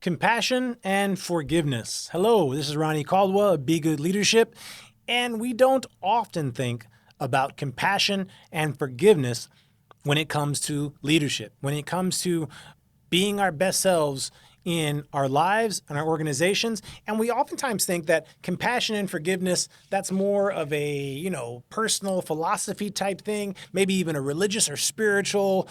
Compassion and forgiveness. Hello, this is Ronnie Caldwell of Be Good Leadership, and we don't often think about compassion and forgiveness when it comes to leadership, when it comes to being our best selves in our lives and our organizations. And we oftentimes think that compassion and forgiveness, that's more of a, personal philosophy type thing, maybe even a religious or spiritual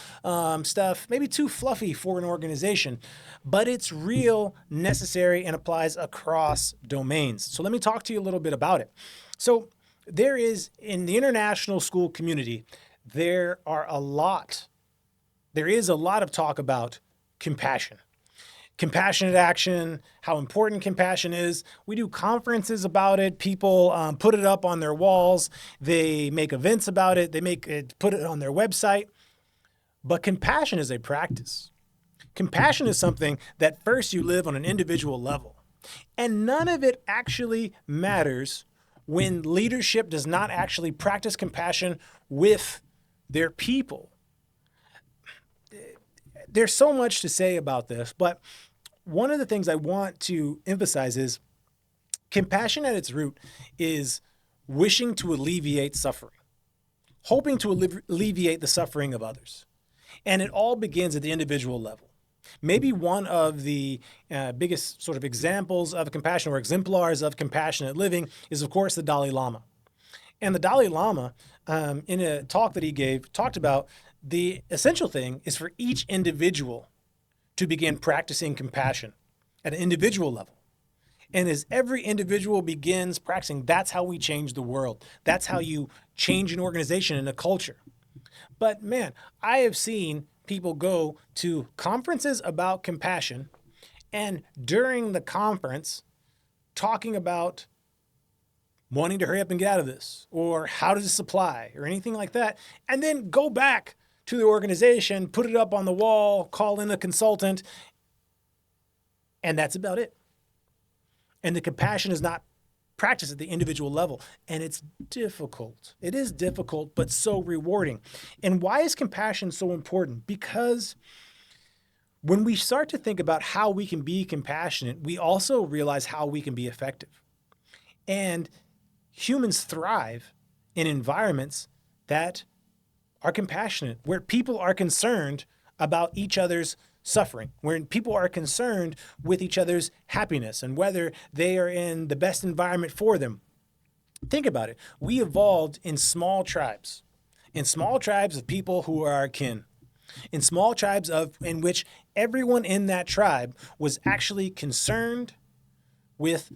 stuff, maybe too fluffy for an organization. But it's real, necessary, and applies across domains. So let me talk to you a little bit about it. So there is, in the international school community, there is a lot of talk about compassion. Compassionate action, how important compassion is. We do conferences about it. People put it up on their walls. They make events about it. Put it on their website. But compassion is a practice. Compassion is something that first you live on an individual level. And none of it actually matters when leadership does not actually practice compassion with their people. There's so much to say about this, but one of the things I want to emphasize is compassion at its root is wishing to alleviate suffering, hoping to alleviate the suffering of others. And it all begins at the individual level. Maybe one of the biggest sort of examples of compassion or exemplars of compassionate living is, of course, the Dalai Lama. And the Dalai Lama, in a talk that he gave, talked about the essential thing is for each individual to begin practicing compassion at an individual level. And as every individual begins practicing, that's how we change the world. That's how you change an organization and a culture. But man, I have seen people go to conferences about compassion and during the conference talking about wanting to hurry up and get out of this, or how does this apply, or anything like that, and then go back to the organization, put it up on the wall, call in a consultant, and that's about it. And the compassion is not practiced at the individual level, and it's difficult. It is difficult, but so rewarding. And why is compassion so important? Because when we start to think about how we can be compassionate, we also realize how we can be effective. And humans thrive in environments that are compassionate, where people are concerned about each other's suffering, where people are concerned with each other's happiness and whether they are in the best environment for them. Think about it. We evolved in small tribes of people who are our kin, in small tribes in which everyone in that tribe was actually concerned with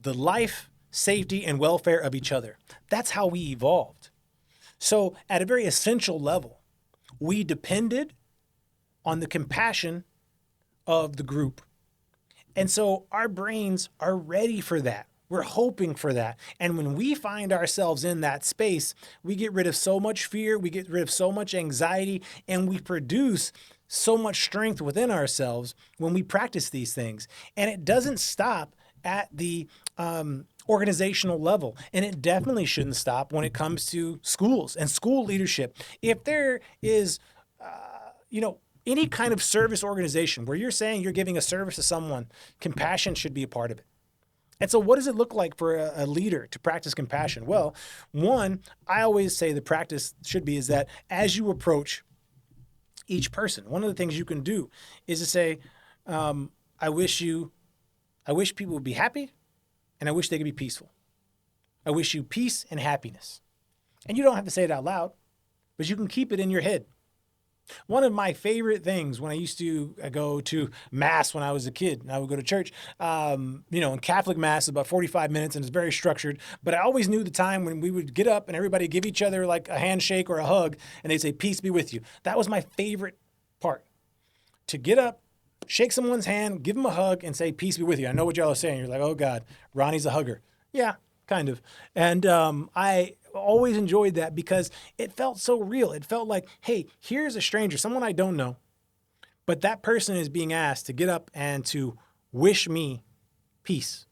the life, safety, and welfare of each other. That's how we evolved. So at a very essential level, we depended on the compassion of the group. And so our brains are ready for that. We're hoping for that. And when we find ourselves in that space, we get rid of so much fear, we get rid of so much anxiety, and we produce so much strength within ourselves when we practice these things. And it doesn't stop at the organizational level. And it definitely shouldn't stop when it comes to schools and school leadership. If there is, any kind of service organization where you're saying you're giving a service to someone, compassion should be a part of it. And so what does it look like for a leader to practice compassion? Well, one, I always say the practice should be is that as you approach each person, one of the things you can do is to say, I wish people would be happy, and I wish they could be peaceful. I wish you peace and happiness. And you don't have to say it out loud, but you can keep it in your head. One of my favorite things when I used to go to Mass when I was a kid, and I would go to church, in Catholic Mass, about 45 minutes, and it's very structured. But I always knew the time when we would get up and everybody give each other like a handshake or a hug, and they'd say, "Peace be with you." That was my favorite part. To get up, shake someone's hand, give them a hug, and say, "Peace be with you." I know what y'all are saying. You're like, "Oh God, Ronnie's a hugger." Yeah, kind of. And I always enjoyed that because it felt so real. It felt like, hey, here's a stranger, someone I don't know, but that person is being asked to get up and to wish me peace.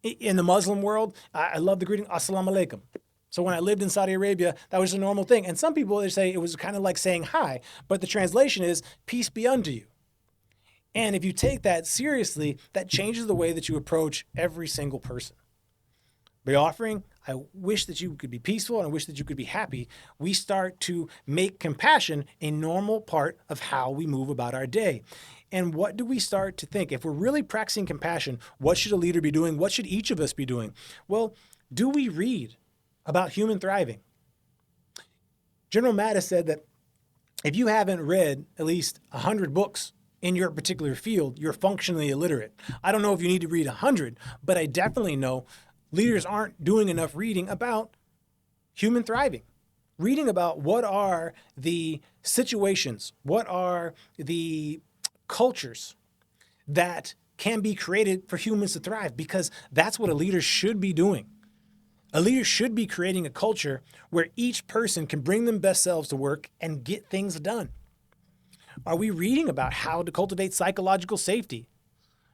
In the Muslim world, I love the greeting, Assalamu alaikum. So when I lived in Saudi Arabia, that was a normal thing. And some people, they say it was kind of like saying hi, but the translation is, peace be unto you. And if you take that seriously, that changes the way that you approach every single person. By offering, I wish that you could be peaceful and I wish that you could be happy, we start to make compassion a normal part of how we move about our day. And what do we start to think? If we're really practicing compassion, what should a leader be doing? What should each of us be doing? Well, do we read about human thriving? General Mattis said that if you haven't read at least 100 books in your particular field, you're functionally illiterate. I don't know if you need to read 100, but I definitely know leaders aren't doing enough reading about human thriving, reading about what are the situations, what are the cultures that can be created for humans to thrive, because that's what a leader should be doing. A leader should be creating a culture where each person can bring their best selves to work and get things done. Are we reading about how to cultivate psychological safety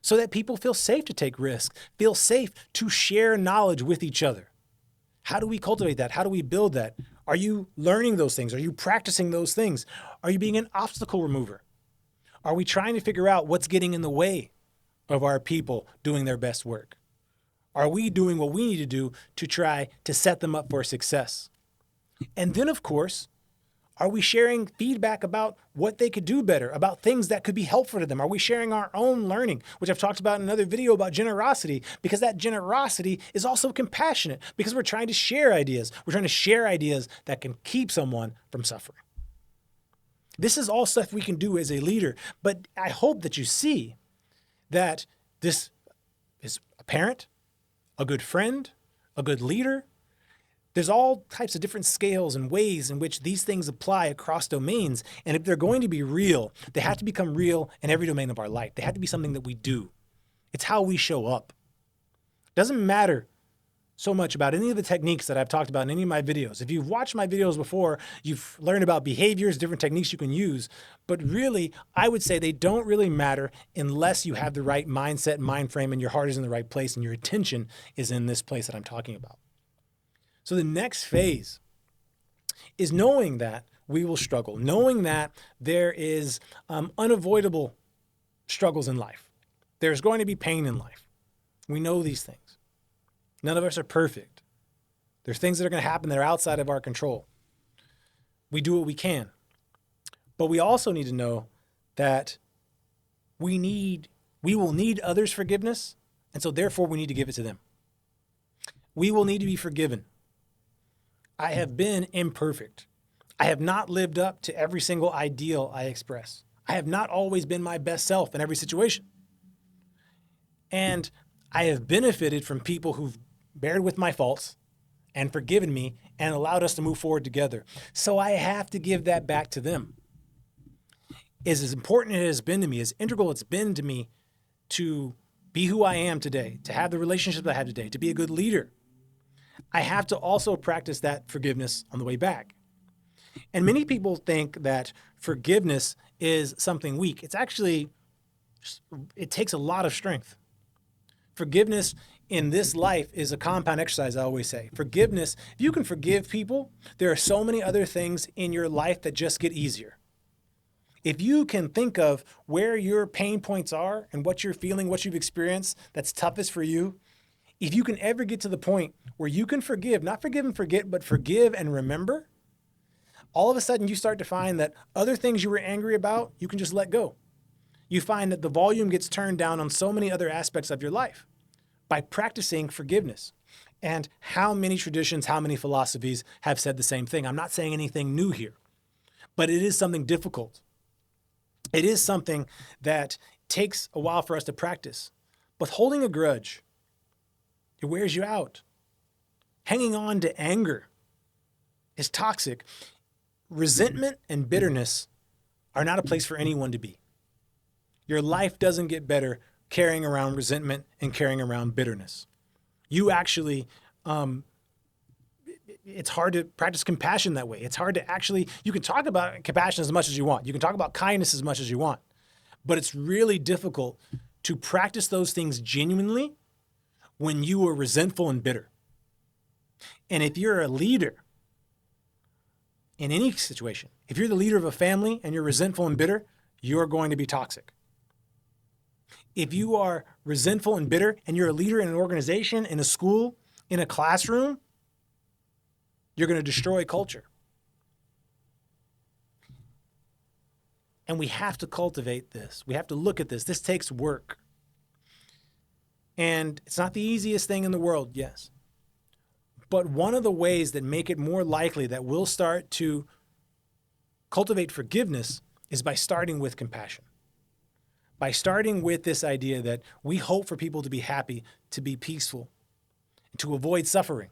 so that people feel safe to take risks, feel safe to share knowledge with each other? How do we cultivate that? How do we build that? Are you learning those things? Are you practicing those things? Are you being an obstacle remover? Are we trying to figure out what's getting in the way of our people doing their best work? Are we doing what we need to do to try to set them up for success? And then, of course, are we sharing feedback about what they could do better, about things that could be helpful to them? Are we sharing our own learning, which I've talked about in another video about generosity, because that generosity is also compassionate, because we're trying to share ideas. We're trying to share ideas that can keep someone from suffering. This is all stuff we can do as a leader, but I hope that you see that this is a parent, a good friend, a good leader. There's all types of different scales and ways in which these things apply across domains. And if they're going to be real, they have to become real in every domain of our life. They have to be something that we do. It's how we show up. It doesn't matter so much about any of the techniques that I've talked about in any of my videos. If you've watched my videos before, you've learned about behaviors, different techniques you can use. But really, I would say they don't really matter unless you have the right mindset, mind frame, and your heart is in the right place and your attention is in this place that I'm talking about. So the next phase is knowing that we will struggle, knowing that there is unavoidable struggles in life. There's going to be pain in life. We know these things. None of us are perfect. There's things that are going to happen that are outside of our control. We do what we can. But we also need to know that we will need others' forgiveness, and so therefore we need to give it to them. We will need to be forgiven. I have been imperfect. I have not lived up to every single ideal I express. I have not always been my best self in every situation. And I have benefited from people who've bared with my faults and forgiven me and allowed us to move forward together. So I have to give that back to them. As important as it has been to me, as integral it's been to me to be who I am today, to have the relationships I have today, to be a good leader, I have to also practice that forgiveness on the way back. And many people think that forgiveness is something weak. It's actually, it takes a lot of strength. Forgiveness in this life is a compound exercise, I always say. Forgiveness, if you can forgive people, there are so many other things in your life that just get easier. If you can think of where your pain points are and what you're feeling, what you've experienced that's toughest for you, if you can ever get to the point where you can forgive, not forgive and forget, but forgive and remember, all of a sudden you start to find that other things you were angry about, you can just let go. You find that the volume gets turned down on so many other aspects of your life by practicing forgiveness. And how many traditions, how many philosophies have said the same thing? I'm not saying anything new here, but it is something difficult. It is something that takes a while for us to practice. But holding a grudge, it wears you out. Hanging on to anger is toxic. Resentment and bitterness are not a place for anyone to be. Your life doesn't get better carrying around resentment and carrying around bitterness. You actually, it's hard to practice compassion that way. It's hard to actually, you can talk about compassion as much as you want. You can talk about kindness as much as you want. But it's really difficult to practice those things genuinely when you are resentful and bitter. And if you're a leader in any situation, if you're the leader of a family and you're resentful and bitter, you're going to be toxic. If you are resentful and bitter and you're a leader in an organization, in a school, in a classroom, you're going to destroy culture. And we have to cultivate this. We have to look at this. This takes work. And it's not the easiest thing in the world, yes. But one of the ways that make it more likely that we'll start to cultivate forgiveness is by starting with compassion. By starting with this idea that we hope for people to be happy, to be peaceful, to avoid suffering,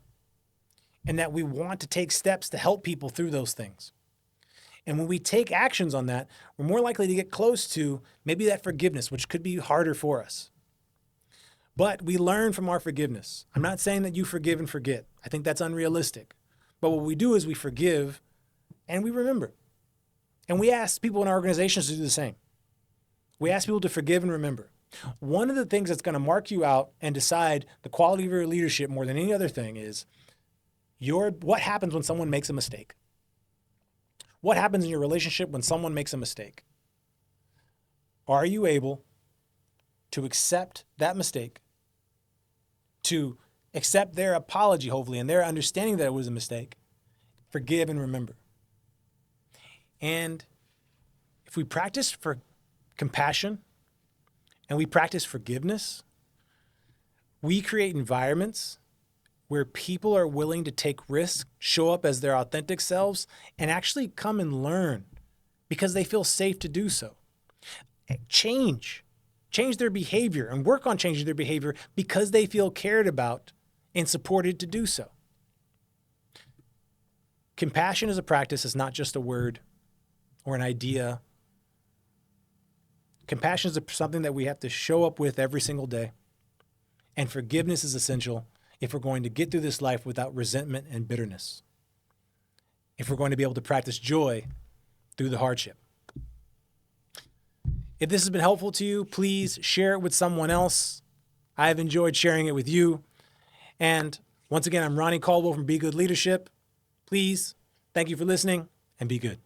and that we want to take steps to help people through those things. And when we take actions on that, we're more likely to get close to maybe that forgiveness, which could be harder for us. But we learn from our forgiveness. I'm not saying that you forgive and forget. I think that's unrealistic. But what we do is we forgive and we remember. And we ask people in our organizations to do the same. We ask people to forgive and remember. One of the things that's going to mark you out and decide the quality of your leadership more than any other thing is what happens when someone makes a mistake. What happens in your relationship when someone makes a mistake? Are you able to accept that mistake, to accept their apology, hopefully, and their understanding that it was a mistake, forgive and remember? And if we practice for compassion and we practice forgiveness, we create environments where people are willing to take risks, show up as their authentic selves, and actually come and learn because they feel safe to do so. Change their behavior and work on changing their behavior because they feel cared about and supported to do so. Compassion as a practice is not just a word or an idea. Compassion is something that we have to show up with every single day. And forgiveness is essential if we're going to get through this life without resentment and bitterness. If we're going to be able to practice joy through the hardship. If this has been helpful to you, please share it with someone else. I have enjoyed sharing it with you. And once again, I'm Ronnie Caldwell from Be Good Leadership. Please, thank you for listening and be good.